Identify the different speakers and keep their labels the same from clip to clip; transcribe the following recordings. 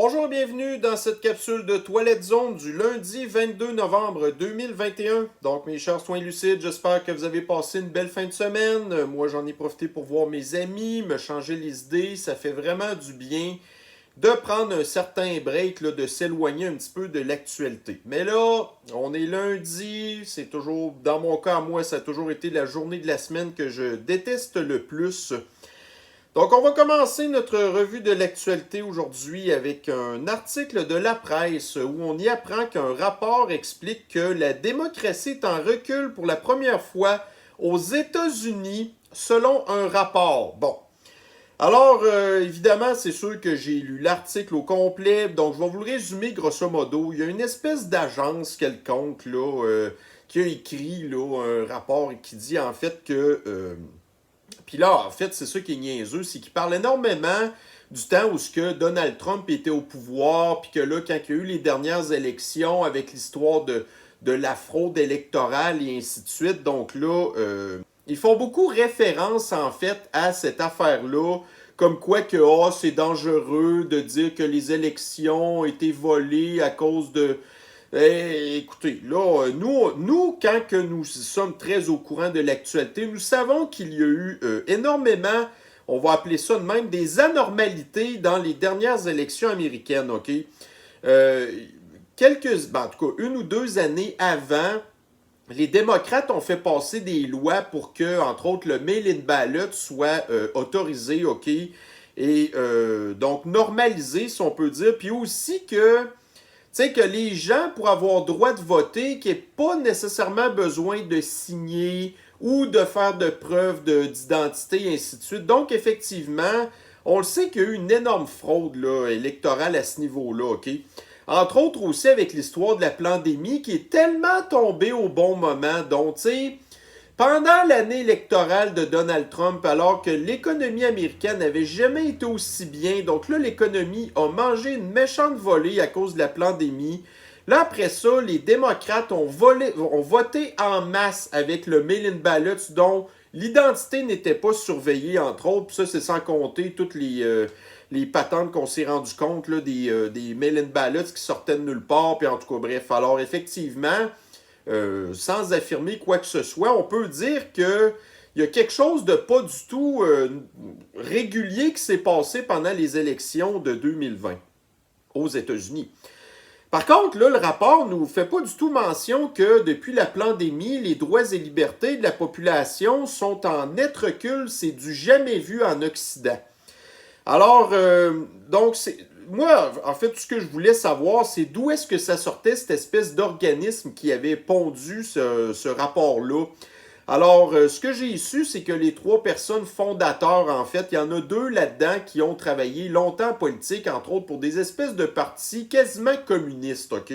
Speaker 1: Bonjour et bienvenue dans cette capsule de Toilette Zone du lundi 22 novembre 2021. Donc mes chers soins lucides, j'espère que vous avez passé une belle fin de semaine. Moi j'en ai profité pour voir mes amis, me changer les idées. Ça fait vraiment du bien de prendre un certain break, là, de s'éloigner un petit peu de l'actualité. Mais là, on est lundi, c'est toujours, dans mon cas à moi, ça a toujours été la journée de la semaine que je déteste le plus. Donc, on va commencer notre revue de l'actualité aujourd'hui avec un article de la presse où on y apprend qu'un rapport explique que la démocratie est en recul pour la première fois aux États-Unis, selon un rapport. Bon. Alors, évidemment, c'est sûr que j'ai lu l'article au complet, donc je vais vous le résumer grosso modo. Il y a une espèce d'agence quelconque là, qui a écrit là, un rapport et qui dit en fait que puis là, en fait, c'est ça qui est niaiseux, c'est qu'il parle énormément du temps où ce que Donald Trump était au pouvoir, puis que là, quand il y a eu les dernières élections avec l'histoire de la fraude électorale et ainsi de suite, donc là, ils font beaucoup référence, en fait, à cette affaire-là, comme quoi que c'est dangereux de dire que les élections ont été volées à cause de écoutez, là, nous, quand que nous sommes très au courant de l'actualité, nous savons qu'il y a eu énormément, on va appeler ça de même, des anormalités dans les dernières élections américaines, OK? Euh, en tout cas, 1 ou 2 années avant, les démocrates ont fait passer des lois pour que, entre autres, le mail-in ballot soit autorisé, OK? Et donc normalisé, si on peut dire, puis aussi que tu sais, que les gens, pour avoir droit de voter, qui n'aient pas nécessairement besoin de signer ou de faire de preuves d'identité, et ainsi de suite. Donc, effectivement, on le sait qu'il y a eu une énorme fraude là, électorale à ce niveau-là, OK? Entre autres aussi avec l'histoire de la pandémie qui est tellement tombée au bon moment. Donc, tu sais, pendant l'année électorale de Donald Trump, alors que l'économie américaine n'avait jamais été aussi bien, donc là, l'économie a mangé une méchante volée à cause de la pandémie. Là, après ça, les démocrates ont voté en masse avec le mail-in ballot, dont l'identité n'était pas surveillée, entre autres. Puis ça, c'est sans compter toutes les patentes qu'on s'est rendu compte là, des mail-in ballots qui sortaient de nulle part. Puis en tout cas, bref. Alors, effectivement, sans affirmer quoi que ce soit, on peut dire que il y a quelque chose de pas du tout régulier qui s'est passé pendant les élections de 2020 aux États-Unis. Par contre, là, le rapport ne nous fait pas du tout mention que depuis la pandémie, les droits et libertés de la population sont en net recul. C'est du jamais vu en Occident. Alors, donc, moi, en fait, tout ce que je voulais savoir, c'est d'où est-ce que ça sortait cette espèce d'organisme qui avait pondu ce rapport-là. Alors, ce que j'ai su, c'est que les 3 personnes fondateurs, en fait, il y en a 2 là-dedans qui ont travaillé longtemps en politique, entre autres pour des espèces de partis quasiment communistes, OK?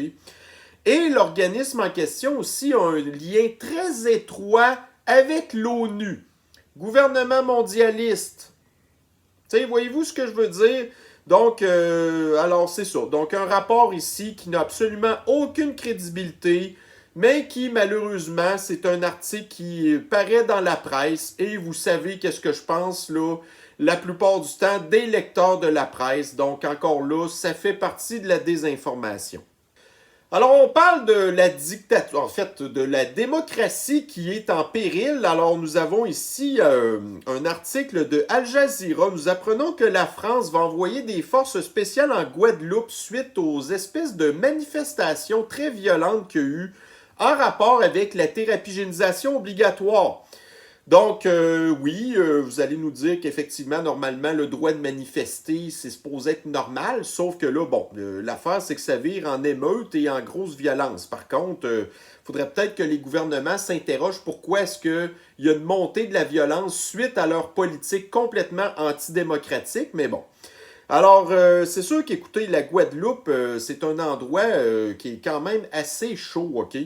Speaker 1: Et l'organisme en question aussi a un lien très étroit avec l'ONU, gouvernement mondialiste. Tu sais, voyez-vous ce que je veux dire? Donc, alors c'est ça. Donc, un rapport ici qui n'a absolument aucune crédibilité, mais qui, malheureusement, c'est un article qui paraît dans la presse. Et vous savez qu'est-ce que je pense, là, la plupart du temps, des lecteurs de la presse. Donc, encore là, ça fait partie de la désinformation. Alors, on parle de la dictature, en fait, de la démocratie qui est en péril. Alors, nous avons ici un article de Al Jazeera. Nous apprenons que la France va envoyer des forces spéciales en Guadeloupe suite aux espèces de manifestations très violentes qu'il y a eu en rapport avec la thérapigénisation obligatoire. Donc, oui, vous allez nous dire qu'effectivement, normalement, le droit de manifester, c'est supposé être normal, sauf que là, bon, l'affaire, c'est que ça vire en émeute et en grosse violence. Par contre, il faudrait peut-être que les gouvernements s'interrogent pourquoi est-ce qu'il y a une montée de la violence suite à leur politique complètement antidémocratique, mais bon. Alors, c'est sûr qu'écoutez, la Guadeloupe, c'est un endroit qui est quand même assez chaud, OK?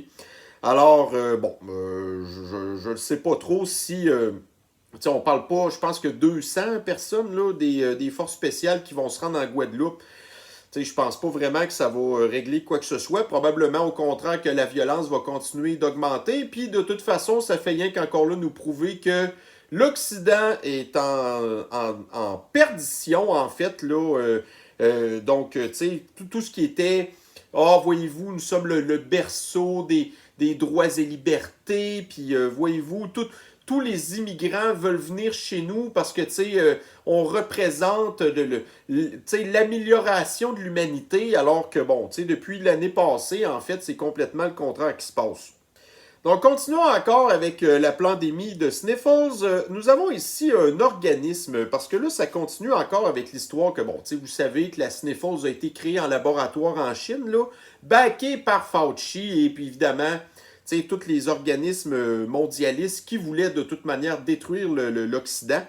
Speaker 1: Alors, bon, je ne sais pas trop si... on parle pas, je pense que 200 personnes, là, des forces spéciales qui vont se rendre en Guadeloupe. Je pense pas vraiment que ça va régler quoi que ce soit. Probablement, au contraire, que la violence va continuer d'augmenter. Puis, de toute façon, ça fait rien qu'encore là nous prouver que l'Occident est en perdition, en fait, là. Tu sais, tout ce qui était, ah, voyez-vous, nous sommes le berceau des droits et libertés, puis voyez-vous, tous les immigrants veulent venir chez nous parce que, tu sais, on représente tu sais, l'amélioration de l'humanité, alors que, bon, tu sais, depuis l'année passée, en fait, c'est complètement le contraire qui se passe. Donc, continuons encore avec la pandémie de Sniffles. Nous avons ici un organisme, parce que là, ça continue encore avec l'histoire que, bon, tu sais, vous savez que la Sniffles a été créée en laboratoire en Chine, là, backée par Fauci, et puis évidemment, tu sais, tous les organismes mondialistes qui voulaient de toute manière détruire l'Occident.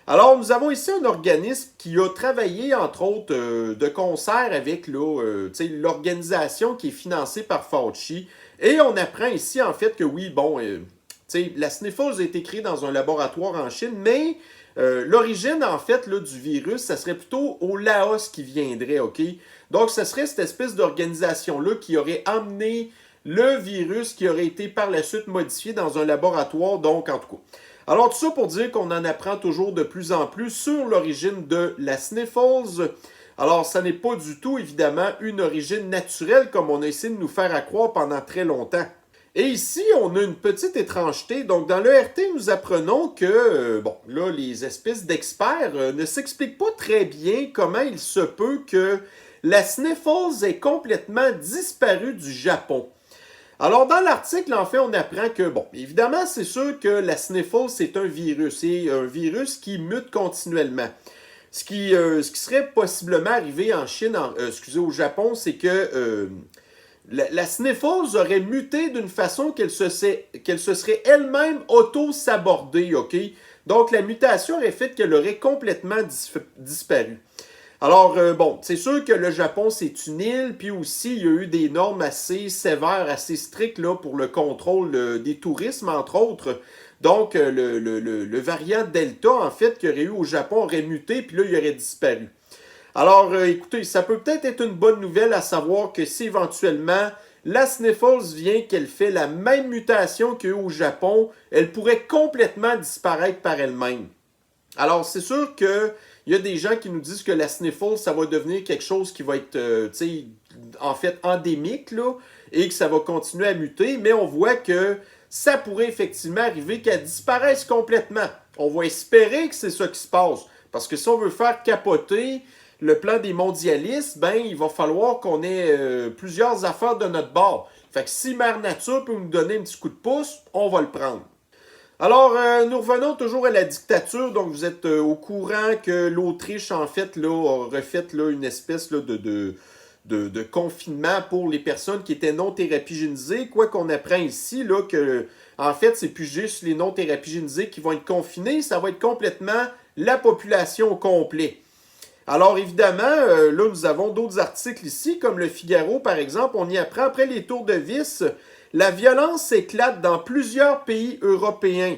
Speaker 1: Alors, nous avons ici un organisme qui a travaillé, entre autres, de concert avec l'organisation qui est financée par Fauci. Et on apprend ici, en fait, que oui, bon, la Sniffles a été créée dans un laboratoire en Chine, mais l'origine, en fait, là, du virus, ça serait plutôt au Laos qui viendrait, OK? Donc, ce serait cette espèce d'organisation-là qui aurait amené le virus qui aurait été par la suite modifié dans un laboratoire, donc, en tout cas. Alors, tout ça pour dire qu'on en apprend toujours de plus en plus sur l'origine de la Sniffles. Alors, ça n'est pas du tout, évidemment, une origine naturelle comme on a essayé de nous faire croire pendant très longtemps. Et ici, on a une petite étrangeté. Donc, dans l'ERT, nous apprenons que, bon, là, les espèces d'experts ne s'expliquent pas très bien comment il se peut que la Sniffles ait complètement disparu du Japon. Alors, dans l'article, en fait, on apprend que, bon, évidemment, c'est sûr que la Sniffles, c'est un virus. C'est un virus qui mute continuellement. Ce qui serait possiblement arrivé en Chine, au Japon, c'est que la Sniffles aurait muté d'une façon qu'elle se serait elle-même auto-sabordée, OK? Donc, la mutation aurait fait qu'elle aurait complètement disparu. Alors, bon, c'est sûr que le Japon, c'est une île, puis aussi, il y a eu des normes assez sévères, assez strictes là, pour le contrôle des tourismes, entre autres. Donc, le variant Delta, en fait, qu'il y aurait eu au Japon, aurait muté, puis là, il aurait disparu. Alors, écoutez, ça peut peut-être être une bonne nouvelle à savoir que si éventuellement la Sniffles vient qu'elle fait la même mutation qu'il y a eu au Japon, elle pourrait complètement disparaître par elle-même. Alors, c'est sûr que il y a des gens qui nous disent que la Sniffles, ça va devenir quelque chose qui va être, en fait, endémique, là, et que ça va continuer à muter, mais on voit que ça pourrait effectivement arriver qu'elle disparaisse complètement. On va espérer que c'est ça qui se passe, parce que si on veut faire capoter le plan des mondialistes, ben, il va falloir qu'on ait plusieurs affaires de notre bord. Fait que si Mère Nature peut nous donner un petit coup de pouce, on va le prendre. Alors, nous revenons toujours à la dictature. Donc, vous êtes au courant que l'Autriche, en fait, là, a refait là, une espèce là, de confinement pour les personnes qui étaient non thérapigénisées. Quoi qu'on apprend ici, là, que, en fait, c'est plus juste les non thérapigénisés qui vont être confinés. Ça va être complètement la population au complet. Alors, évidemment, là, nous avons d'autres articles ici, comme le Figaro, par exemple. On y apprend, après les tours de vis, la violence éclate dans plusieurs pays européens.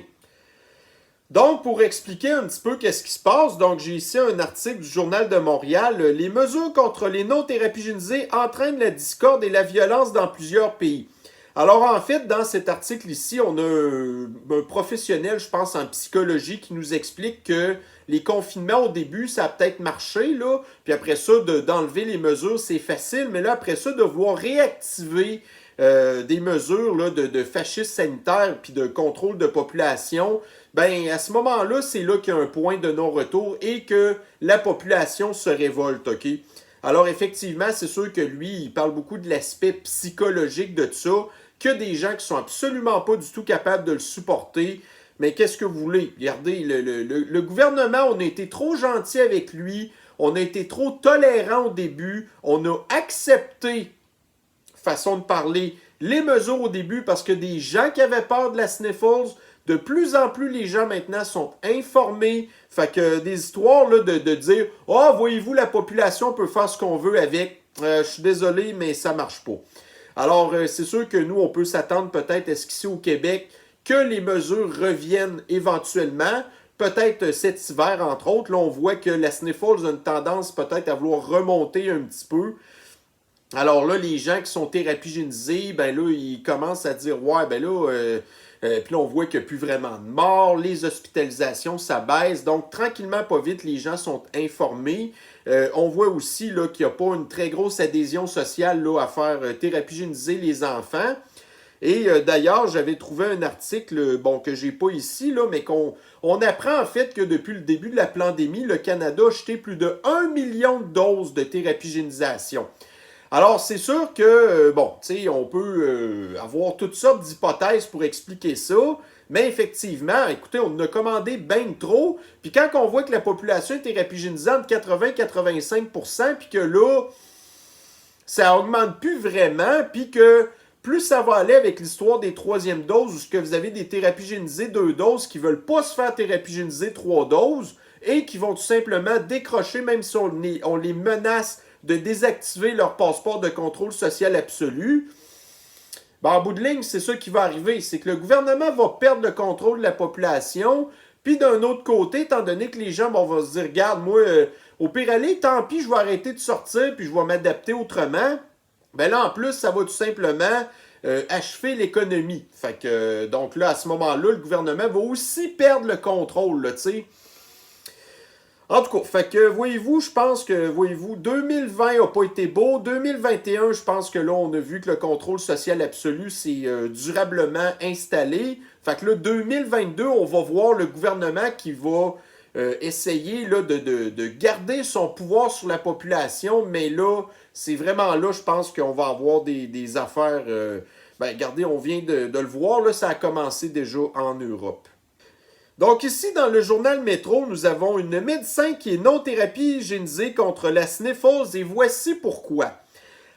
Speaker 1: Donc, pour expliquer un petit peu qu'est-ce qui se passe, donc j'ai ici un article du Journal de Montréal. Les mesures contre les non-thérapigénisés entraînent la discorde et la violence dans plusieurs pays. Alors, en fait, dans cet article ici, on a un professionnel, je pense, en psychologie qui nous explique que les confinements, au début, ça a peut-être marché, là. Puis après ça, d'enlever les mesures, c'est facile. Mais là, après ça, de vouloir réactiver des mesures là, de fascisme sanitaire puis de contrôle de population, ben à ce moment-là, c'est là qu'il y a un point de non-retour et que la population se révolte, OK? Alors effectivement, c'est sûr que lui, il parle beaucoup de l'aspect psychologique de ça, que des gens qui sont absolument pas du tout capables de le supporter. Mais qu'est-ce que vous voulez? Regardez, le gouvernement, on a été trop gentil avec lui, on a été trop tolérant au début, on a accepté, façon de parler, les mesures au début parce que des gens qui avaient peur de la Sniffles, de plus en plus les gens maintenant sont informés. Fait que des histoires là, de dire « Ah, voyez-vous, la population peut faire ce qu'on veut avec. Je suis désolé, mais ça marche pas. » Alors, c'est sûr que nous, on peut s'attendre peut-être à ce qu'ici au Québec, que les mesures reviennent éventuellement. Peut-être cet hiver, entre autres. Là, on voit que la Sniffles a une tendance peut-être à vouloir remonter un petit peu. Alors là, les gens qui sont thérapigénisés, ben là, ils commencent à dire « Ouais, ben là, Puis là, on voit qu'il n'y a plus vraiment de morts. Les hospitalisations, ça baisse. Donc, tranquillement, pas vite, les gens sont informés. On voit aussi là, qu'il n'y a pas une très grosse adhésion sociale là, à faire thérapie génisée les enfants. Et d'ailleurs, j'avais trouvé un article, bon, que j'ai pas ici, là, mais on apprend en fait que depuis le début de la pandémie, le Canada a jeté plus de 1 million de doses de thérapie génisation. Alors, c'est sûr que, bon, tu sais, on peut avoir toutes sortes d'hypothèses pour expliquer ça, mais effectivement, écoutez, on en a commandé bien trop, puis quand on voit que la population est thérapie-génisée entre 80-85%, puis que là, ça augmente plus vraiment, puis que plus ça va aller avec l'histoire des troisièmes doses, où ce que vous avez des thérapies génisées 2 doses qui ne veulent pas se faire thérapie génisée 3 doses, et qui vont tout simplement décrocher, même si on les menace de désactiver leur passeport de contrôle social absolu. Ben, en bout de ligne, c'est ça qui va arriver. C'est que le gouvernement va perdre le contrôle de la population. Puis d'un autre côté, étant donné que les gens vont se dire, regarde, moi, au pire aller, tant pis, je vais arrêter de sortir puis je vais m'adapter autrement. Ben là, en plus, ça va tout simplement achever l'économie. Fait que, donc là, à ce moment-là, le gouvernement va aussi perdre le contrôle, tu sais. En tout cas, fait que voyez-vous, je pense que, voyez-vous, 2020 n'a pas été beau. 2021, je pense que là, on a vu que le contrôle social absolu s'est durablement installé. Fait que là, 2022, on va voir le gouvernement qui va essayer là, de garder son pouvoir sur la population. Mais là, c'est vraiment là, je pense qu'on va avoir des affaires. Ben, regardez, on vient de le voir, là, ça a commencé déjà en Europe. Donc ici, dans le journal Métro, nous avons une médecin qui est non-thérapie génisée contre la sniffose et voici pourquoi.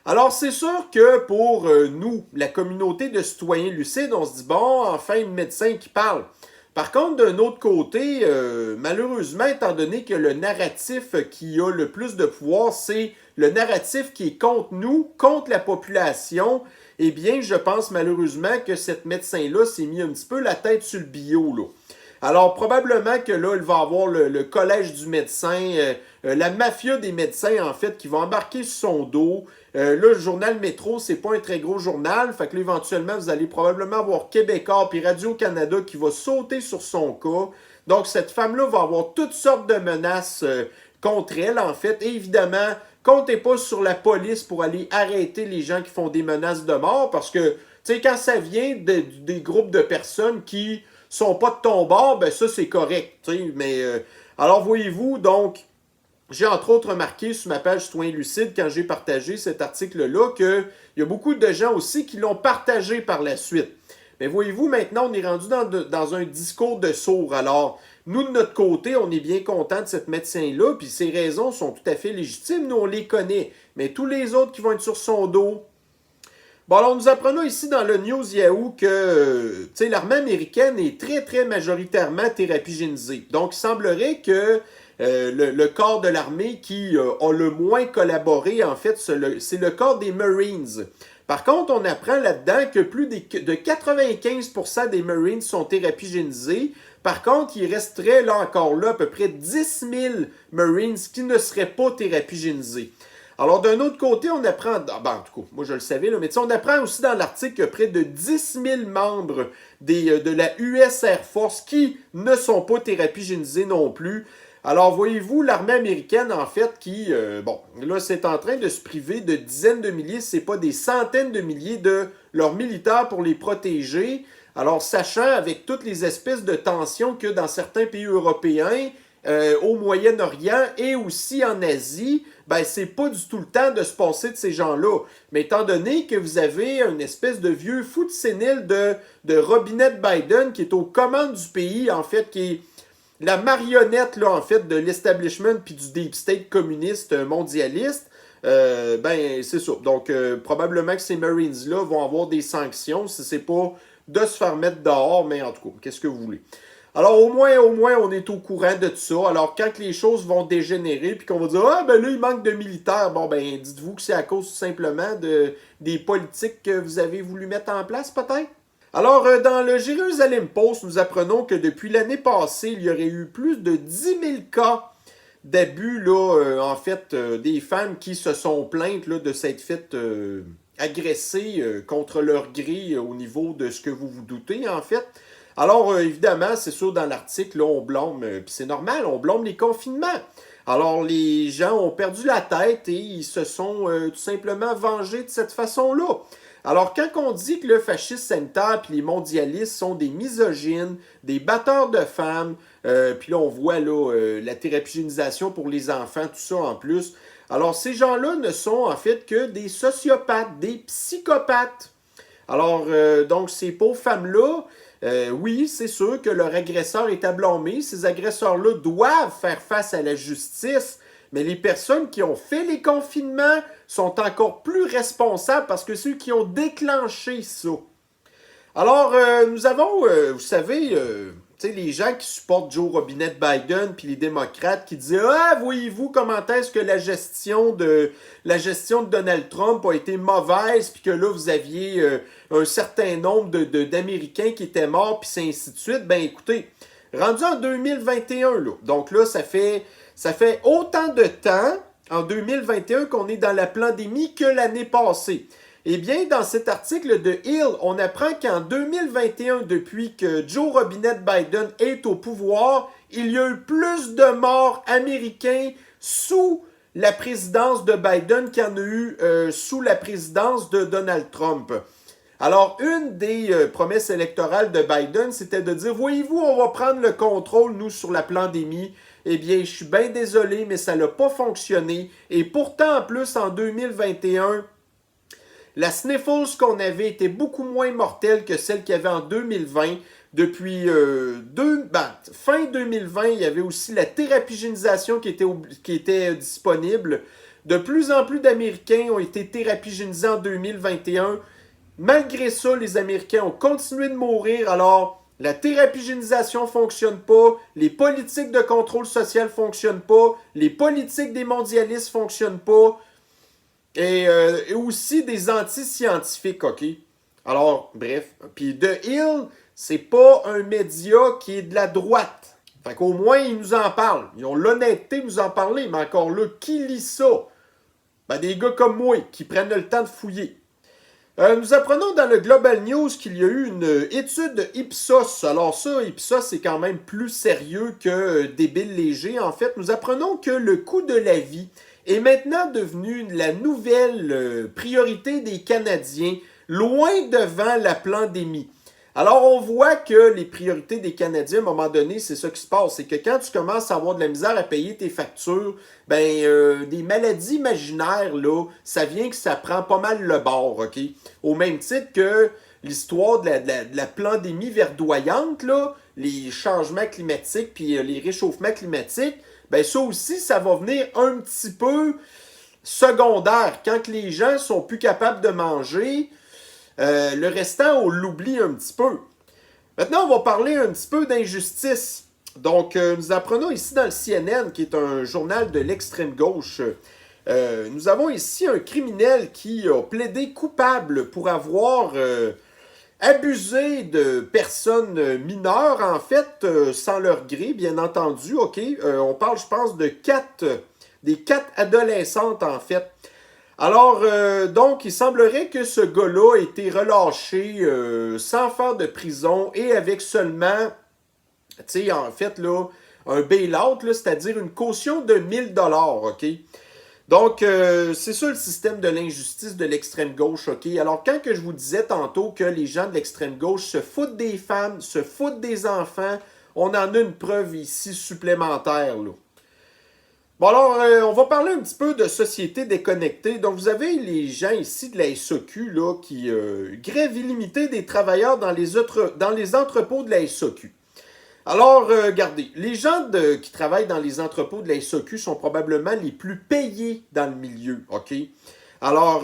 Speaker 1: Alors c'est sûr que pour nous, la communauté de citoyens lucides, on se dit bon, enfin une médecin qui parle. Par contre, d'un autre côté, malheureusement, étant donné que le narratif qui a le plus de pouvoir, c'est le narratif qui est contre nous, contre la population, eh bien, je pense malheureusement que cette médecin-là s'est mis un petit peu la tête sur le bio, là. Alors, probablement que là, il va y avoir le collège du médecin, la mafia des médecins, en fait, qui va embarquer sur son dos. Là, le journal Métro, c'est pas un très gros journal. Fait que là, éventuellement, vous allez probablement avoir Québécois puis Radio-Canada qui va sauter sur son cas. Donc, cette femme-là va avoir toutes sortes de menaces contre elle, en fait. Et évidemment, comptez pas sur la police pour aller arrêter les gens qui font des menaces de mort parce que, tu sais, quand ça vient des groupes de personnes qui sont pas de ton bord, ben ça c'est correct. Mais alors voyez-vous, donc, j'ai entre autres remarqué sur ma page Citoyen Lucide, quand j'ai partagé cet article-là, qu'il y a beaucoup de gens aussi qui l'ont partagé par la suite. Mais voyez-vous, maintenant, on est rendu dans un discours de sourd. Alors, nous, de notre côté, on est bien content de cette médecin-là, puis ses raisons sont tout à fait légitimes, nous, on les connaît. Mais tous les autres qui vont être sur son dos. Bon, alors nous apprenons ici dans le News Yahoo que l'armée américaine est très, très majoritairement thérapie-génisée. Donc, il semblerait que le corps de l'armée qui a le moins collaboré, en fait, c'est le corps des Marines. Par contre, on apprend là-dedans que plus de 95% des Marines sont thérapie-génisés. Par contre, il resterait là encore là à peu près 10 000 Marines qui ne seraient pas thérapie-génisés. Alors, d'un autre côté, on apprend, en tout cas, moi je le savais, là, mais on apprend aussi dans l'article que près de 10 000 membres de la US Air Force qui ne sont pas thérapie-génisés non plus. Alors, voyez-vous, l'armée américaine, en fait, qui, là, c'est en train de se priver de dizaines de milliers, si ce n'est pas des centaines de milliers de leurs militaires pour les protéger. Alors, sachant avec toutes les espèces de tensions qu'il y a dans certains pays européens, au Moyen-Orient et aussi en Asie, ben c'est pas du tout le temps de se passer de ces gens-là. Mais étant donné que vous avez une espèce de vieux fou de sénile de Robinette Biden qui est aux commandes du pays, en fait, qui est la marionnette, là, en fait, de l'establishment puis du deep state communiste mondialiste, ben c'est ça. Donc, probablement que ces Marines-là vont avoir des sanctions si c'est pas de se faire mettre dehors, mais en tout cas, qu'est-ce que vous voulez? Alors, au moins, on est au courant de tout ça. Alors, quand les choses vont dégénérer, puis qu'on va dire « Ah, ben là, il manque de militaires », bon, ben, dites-vous que c'est à cause tout simplement des politiques que vous avez voulu mettre en place, peut-être? Alors, dans le Jérusalem Post, nous apprenons que depuis l'année passée, il y aurait eu plus de 10 000 cas d'abus, là, en fait, des femmes qui se sont plaintes là, de s'être fait agressés contre leur gré au niveau de ce que vous vous doutez, en fait. Alors, évidemment, c'est sûr, dans l'article, là, on blâme, puis c'est normal, on blâme les confinements. Alors, les gens ont perdu la tête et ils se sont tout simplement vengés de cette façon-là. Alors, quand on dit que le fascisme sanitaire et les mondialistes sont des misogynes, des batteurs de femmes, puis là, on voit là, la thérapie pour les enfants, tout ça en plus. Alors, ces gens-là ne sont en fait que des sociopathes, des psychopathes. Alors, donc, ces pauvres femmes-là, oui, c'est sûr que leur agresseur est à blâmer. Ces agresseurs-là doivent faire face à la justice. Mais les personnes qui ont fait les confinements sont encore plus responsables parce que ceux qui ont déclenché ça. Alors, nous avons, vous savez, les gens qui supportent Joe Robinette Biden puis les démocrates qui disent ah, voyez-vous comment est-ce que la gestion de Donald Trump a été mauvaise puis que là, vous aviez un certain nombre d'Américains qui étaient morts puis ainsi de suite. Ben écoutez, rendu en 2021, là, donc là, ça fait autant de temps, en 2021, qu'on est dans la pandémie que l'année passée. Eh bien, dans cet article de Hill, on apprend qu'en 2021, depuis que Joe Robinette Biden est au pouvoir, il y a eu plus de morts américains sous la présidence de Biden qu'il y en a eu sous la présidence de Donald Trump. Alors, une des promesses électorales de Biden, c'était de dire, voyez-vous, on va prendre le contrôle, nous, sur la pandémie. Eh bien, je suis bien désolé, mais ça n'a pas fonctionné. Et pourtant, en plus, en 2021, la sniffles qu'on avait était beaucoup moins mortelle que celle qu'il y avait en 2020. Depuis fin 2020, il y avait aussi la thérapigénisation qui était disponible. De plus en plus d'Américains ont été thérapigénisés en 2021. Malgré ça, les Américains ont continué de mourir. Alors, la thérapigénisation ne fonctionne pas, les politiques de contrôle social ne fonctionnent pas, les politiques des mondialistes ne fonctionnent pas, et aussi des anti-scientifiques, OK? Alors, bref. Puis The Hill, c'est pas un média qui est de la droite. Fait qu'au moins, ils nous en parlent. Ils ont l'honnêteté de nous en parler, mais encore là, qui lit ça? Ben, des gars comme moi, qui prennent le temps de fouiller. Nous apprenons dans le Global News qu'il y a eu une étude de Ipsos. Alors ça, Ipsos, c'est quand même plus sérieux que débile léger. En fait, nous apprenons que le coût de la vie est maintenant devenu la nouvelle priorité des Canadiens, loin devant la pandémie. Alors, on voit que les priorités des Canadiens, à un moment donné, c'est ça qui se passe. C'est que quand tu commences à avoir de la misère à payer tes factures, des maladies imaginaires, là, ça vient que ça prend pas mal le bord, OK? Au même titre que l'histoire de la pandémie verdoyante, là, les changements climatiques puis les réchauffements climatiques, ben ça aussi, ça va venir un petit peu secondaire. Quand les gens sont plus capables de manger, le restant, on l'oublie un petit peu. Maintenant, on va parler un petit peu d'injustice. Donc, nous apprenons ici dans le CNN, qui est un journal de l'extrême gauche, nous avons ici un criminel qui a plaidé coupable pour avoir abusé de personnes mineures, en fait, sans leur gré, bien entendu, OK? On parle, je pense, des 4 adolescentes, en fait. Alors, donc, il semblerait que ce gars-là ait été relâché sans faire de prison et avec seulement, tu sais, en fait, là, un bail-out, c'est-à-dire une caution de 1000$, OK? Donc, c'est ça le système de l'injustice de l'extrême gauche, OK? Alors, quand que je vous disais tantôt que les gens de l'extrême gauche se foutent des femmes, se foutent des enfants, on en a une preuve ici supplémentaire, là. Bon alors, on va parler un petit peu de société déconnectée. Donc, vous avez les gens ici de la SAQ là, qui grèvent illimitée des travailleurs dans les entrepôts de la SAQ. Alors, regardez, les gens qui travaillent dans les entrepôts de la SAQ sont probablement les plus payés dans le milieu, OK? Alors,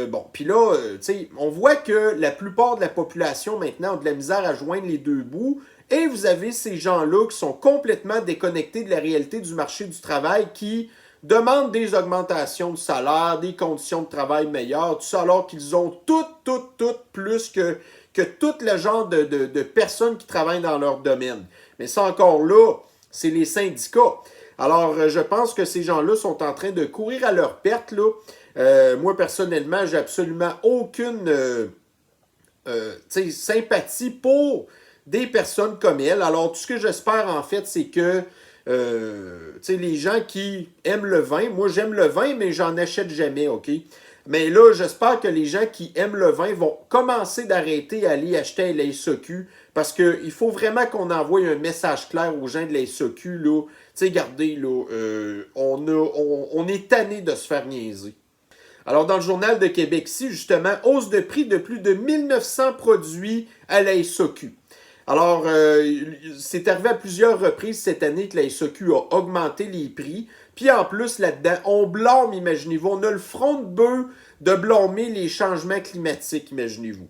Speaker 1: bon, puis là, tu sais, on voit que la plupart de la population maintenant a de la misère à joindre les deux bouts. Et vous avez ces gens-là qui sont complètement déconnectés de la réalité du marché du travail, qui demandent des augmentations de salaire, des conditions de travail meilleures, tout ça, alors qu'ils ont tout plus que tout le genre de personnes qui travaillent dans leur domaine. Mais ça encore là, c'est les syndicats. Alors, je pense que ces gens-là sont en train de courir à leur perte, là. Moi, personnellement, j'ai absolument aucune sympathie pour des personnes comme elle. Alors, tout ce que j'espère, en fait, c'est que les gens qui aiment le vin, moi, j'aime le vin, mais j'en achète jamais, OK? Mais là, j'espère que les gens qui aiment le vin vont commencer d'arrêter à aller acheter à la SAQ parce qu'il faut vraiment qu'on envoie un message clair aux gens de la SAQ, là. Tu sais, regardez, là, on est tanné de se faire niaiser. Alors, dans le Journal de Québec-ci, justement, hausse de prix de plus de 1900 produits à la SAQ. Alors, c'est arrivé à plusieurs reprises cette année que la SAQ a augmenté les prix. Puis en plus, là-dedans, on blâme, imaginez-vous, on a le front de bœuf de blâmer les changements climatiques, imaginez-vous.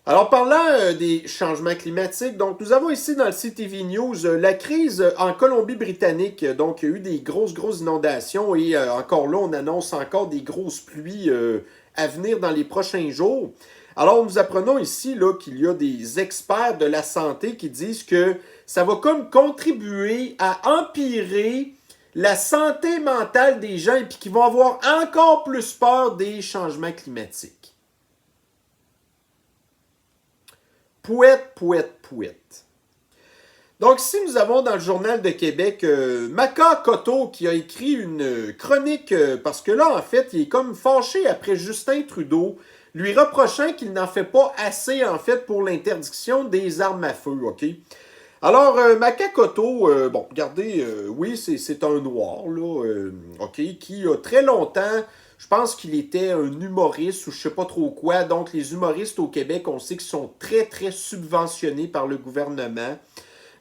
Speaker 1: Alors, parlant des changements climatiques, donc nous avons ici dans le CTV News la crise en Colombie-Britannique. Donc, il y a eu des grosses inondations et encore là, on annonce encore des grosses pluies à venir dans les prochains jours. Alors, nous apprenons ici là, qu'il y a des experts de la santé qui disent que ça va comme contribuer à empirer la santé mentale des gens et puis qu'ils vont avoir encore plus peur des changements climatiques. Pouette. Donc ici, nous avons dans le Journal de Québec Maca Cotto qui a écrit une chronique parce que là, en fait, il est comme fâché après Justin Trudeau, lui reprochant qu'il n'en fait pas assez, en fait, pour l'interdiction des armes à feu, OK? Alors, Maca Cotto, bon, regardez, oui, c'est un noir, là, OK, qui a très longtemps, je pense qu'il était un humoriste ou je sais pas trop quoi. Donc, les humoristes au Québec, on sait qu'ils sont très subventionnés par le gouvernement.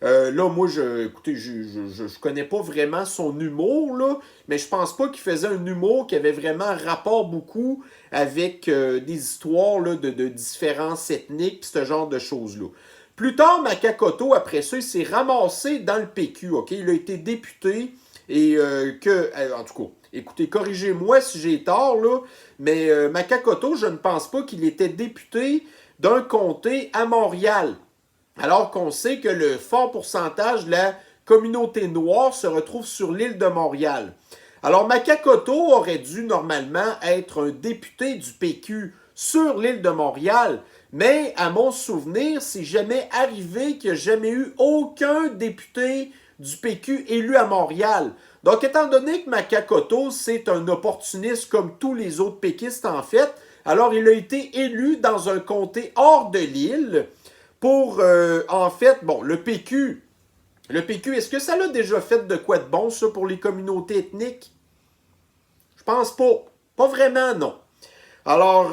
Speaker 1: Là, moi, écoutez, je connais pas vraiment son humour, là, mais je pense pas qu'il faisait un humour qui avait vraiment rapport beaucoup avec des histoires là, de différences ethniques, pis ce genre de choses-là. Plus tard, Maca Cotto, après ça, il s'est ramassé dans le PQ, OK? Il a été député et en tout cas, écoutez, corrigez-moi si j'ai tort, là, mais Maca Cotto, je ne pense pas qu'il était député d'un comté à Montréal. Alors qu'on sait que le fort pourcentage de la communauté noire se retrouve sur l'île de Montréal. Alors, Maca Cotto aurait dû normalement être un député du PQ sur l'île de Montréal, mais à mon souvenir, c'est jamais arrivé qu'il n'y a jamais eu aucun député du PQ élu à Montréal. Donc, étant donné que Maca Cotto, c'est un opportuniste comme tous les autres péquistes en fait, alors il a été élu dans un comté hors de l'île pour, en fait, bon, le PQ, est-ce que ça l'a déjà fait de quoi de bon, ça, pour les communautés ethniques? Je pense pas. Pas vraiment, non. Alors,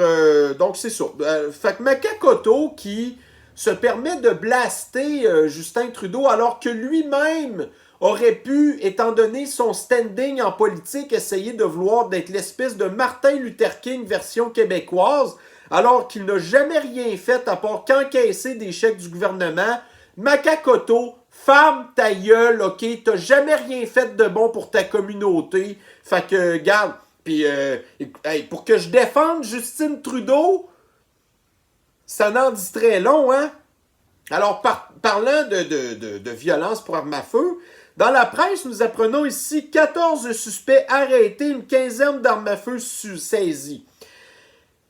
Speaker 1: donc c'est ça. Fait que Maca Cotto qui se permet de blaster Justin Trudeau alors que lui-même aurait pu, étant donné son standing en politique, essayer de vouloir d'être l'espèce de Martin Luther King version québécoise, alors qu'il n'a jamais rien fait à part qu'encaisser des chèques du gouvernement. Maca Cotto, ferme ta gueule, OK? T'as jamais rien fait de bon pour ta communauté. Fait que, garde, puis hey, pour que je défende Justin Trudeau, ça n'en dit très long, hein? Alors, parlant de violence pour armes à feu, dans la presse, nous apprenons ici 14 suspects arrêtés, une quinzaine d'armes à feu saisies.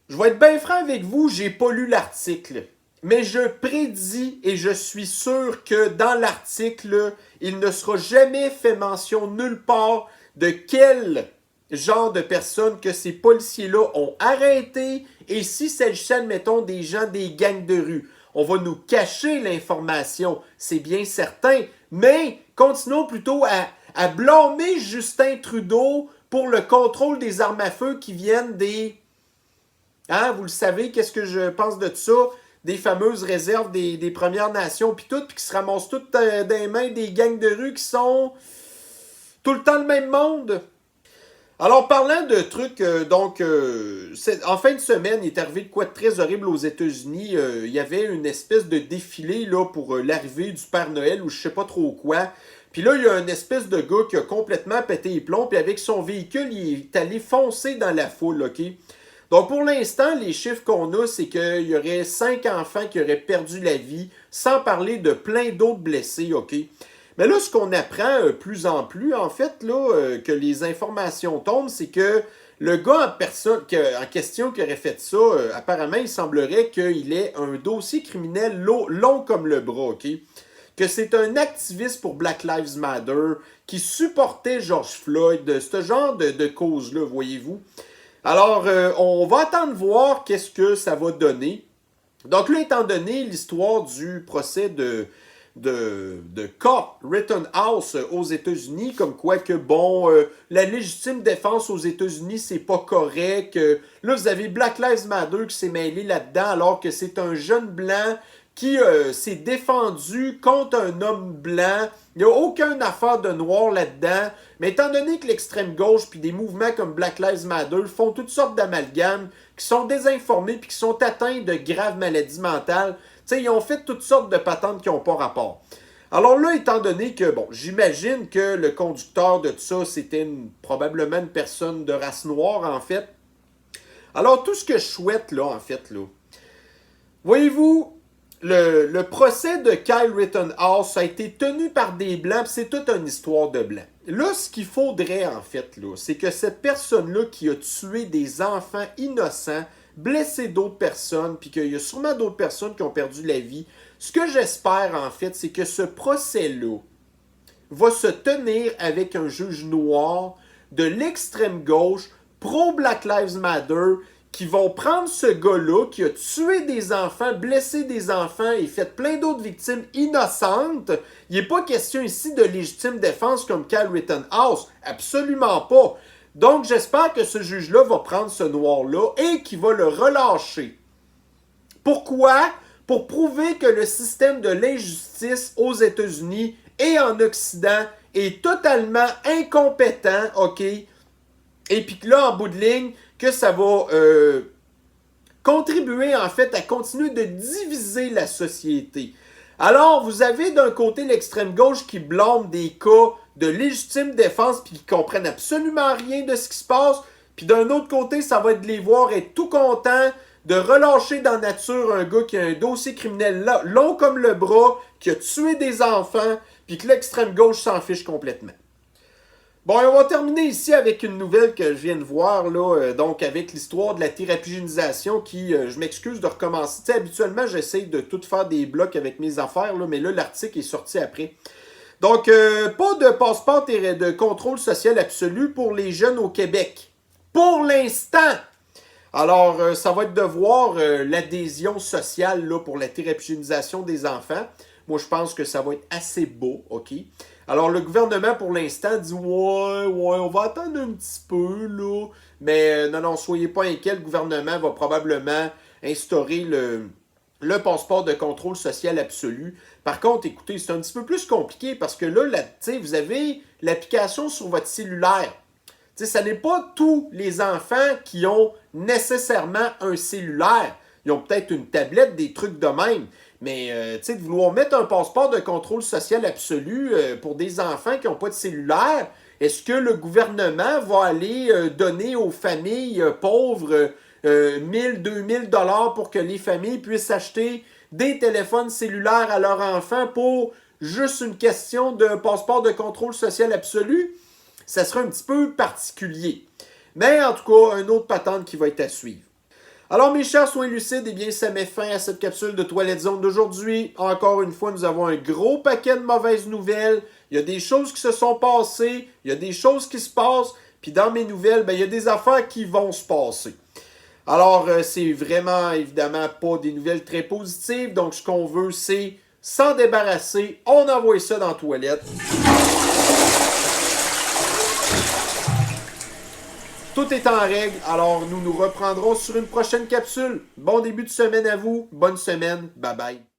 Speaker 1: Je vais être bien franc avec vous, j'ai pas lu l'article. Mais je prédis et je suis sûr que dans l'article, il ne sera jamais fait mention nulle part de quel genre de personnes que ces policiers-là ont arrêté et si s'agissait, admettons, des gens des gangs de rue. On va nous cacher l'information, c'est bien certain, mais continuons plutôt à blâmer Justin Trudeau pour le contrôle des armes à feu qui viennent des... Hein, vous le savez, qu'est-ce que je pense de ça? Des fameuses réserves des Premières Nations, puis tout, puis qui se ramassent toutes dans les mains des gangs de rue qui sont tout le temps le même monde. Alors, parlant de trucs, en fin de semaine, il est arrivé de quoi de très horrible aux États-Unis. Il y avait une espèce de défilé là, pour l'arrivée du Père Noël ou je sais pas trop quoi. Puis là, il y a une espèce de gars qui a complètement pété les plombs, puis avec son véhicule, il est allé foncer dans la foule, OK? Donc, pour l'instant, les chiffres qu'on a, c'est qu'il y aurait 5 enfants qui auraient perdu la vie, sans parler de plein d'autres blessés, OK? Mais là, ce qu'on apprend plus en plus, en fait, là, que les informations tombent, c'est que le gars en question qui aurait fait ça, apparemment, il semblerait qu'il ait un dossier criminel long comme le bras, OK? Que c'est un activiste pour Black Lives Matter, qui supportait George Floyd, ce genre de cause-là, voyez-vous. Alors, on va attendre voir qu'est-ce que ça va donner. Donc là, étant donné l'histoire du procès de Cop Rittenhouse aux États-Unis, comme quoi que, bon, la légitime défense aux États-Unis, c'est pas correct. Là, vous avez Black Lives Matter qui s'est mêlé là-dedans, alors que c'est un jeune blanc qui s'est défendu contre un homme blanc. Il n'y a aucune affaire de noir là-dedans. Mais étant donné que l'extrême gauche puis des mouvements comme Black Lives Matter font toutes sortes d'amalgames, qui sont désinformés puis qui sont atteints de graves maladies mentales, t'sais, ils ont fait toutes sortes de patentes qui n'ont pas rapport. Alors là, étant donné que, bon, j'imagine que le conducteur de tout ça, c'était probablement une personne de race noire, en fait. Alors, tout ce que je souhaite, là, en fait, là, voyez-vous, le procès de Kyle Rittenhouse a été tenu par des Blancs, c'est toute une histoire de Blancs. Là, ce qu'il faudrait, en fait, là, c'est que cette personne-là qui a tué des enfants innocents, blessé d'autres personnes, puis qu'il y a sûrement d'autres personnes qui ont perdu la vie, ce que j'espère, en fait, c'est que ce procès-là va se tenir avec un juge noir de l'extrême gauche, pro-Black Lives Matter, qui vont prendre ce gars-là qui a tué des enfants, blessé des enfants et fait plein d'autres victimes innocentes. Il n'est pas question ici de légitime défense comme Kyle Rittenhouse. Absolument pas. Donc, j'espère que ce juge-là va prendre ce noir-là et qu'il va le relâcher. Pourquoi? Pour prouver que le système de l'injustice aux États-Unis et en Occident est totalement incompétent, OK? Et puis que là, en bout de ligne, que ça va contribuer en fait à continuer de diviser la société. Alors, vous avez d'un côté l'extrême gauche qui blâme des cas de légitime défense puis qui comprennent absolument rien de ce qui se passe. Puis d'un autre côté, ça va être de les voir être tout contents de relâcher dans la nature un gars qui a un dossier criminel long comme le bras, qui a tué des enfants, puis que l'extrême gauche s'en fiche complètement. Bon, et on va terminer ici avec une nouvelle que je viens de voir, là, donc avec l'histoire de la thérapie génisation qui, je m'excuse de recommencer. Tu sais, habituellement, j'essaie de tout faire des blocs avec mes affaires, là, mais là, l'article est sorti après. Donc, pas de passeport et de contrôle social absolu pour les jeunes au Québec. Pour l'instant! Alors, ça va être de voir l'adhésion sociale là, pour la thérapie génisation des enfants. Moi, je pense que ça va être assez beau, OK? Alors, le gouvernement, pour l'instant, dit « Ouais, on va attendre un petit peu, là. » Mais non, soyez pas inquiets, le gouvernement va probablement instaurer le passeport de contrôle social absolu. Par contre, écoutez, c'est un petit peu plus compliqué parce que là, vous avez l'application sur votre cellulaire. Ça n'est pas tous les enfants qui ont nécessairement un cellulaire. Ils ont peut-être une tablette, des trucs de même. Mais de vouloir mettre un passeport de contrôle social absolu pour des enfants qui n'ont pas de cellulaire, est-ce que le gouvernement va aller donner aux familles pauvres 1000, 2000 $ pour que les familles puissent acheter des téléphones cellulaires à leurs enfants pour juste une question de passeport de contrôle social absolu? Ça sera un petit peu particulier. Mais en tout cas, une autre patente qui va être à suivre. Alors mes chers soins lucides, eh bien ça met fin à cette capsule de Toilette Zone d'aujourd'hui. Encore une fois, nous avons un gros paquet de mauvaises nouvelles. Il y a des choses qui se sont passées, il y a des choses qui se passent, puis dans mes nouvelles, il y a des affaires qui vont se passer. Alors, c'est vraiment, évidemment, pas des nouvelles très positives. Donc, ce qu'on veut, c'est s'en débarrasser. On envoie ça dans la toilette. Tout est en règle, alors nous nous reprendrons sur une prochaine capsule. Bon début de semaine à vous, bonne semaine, bye bye.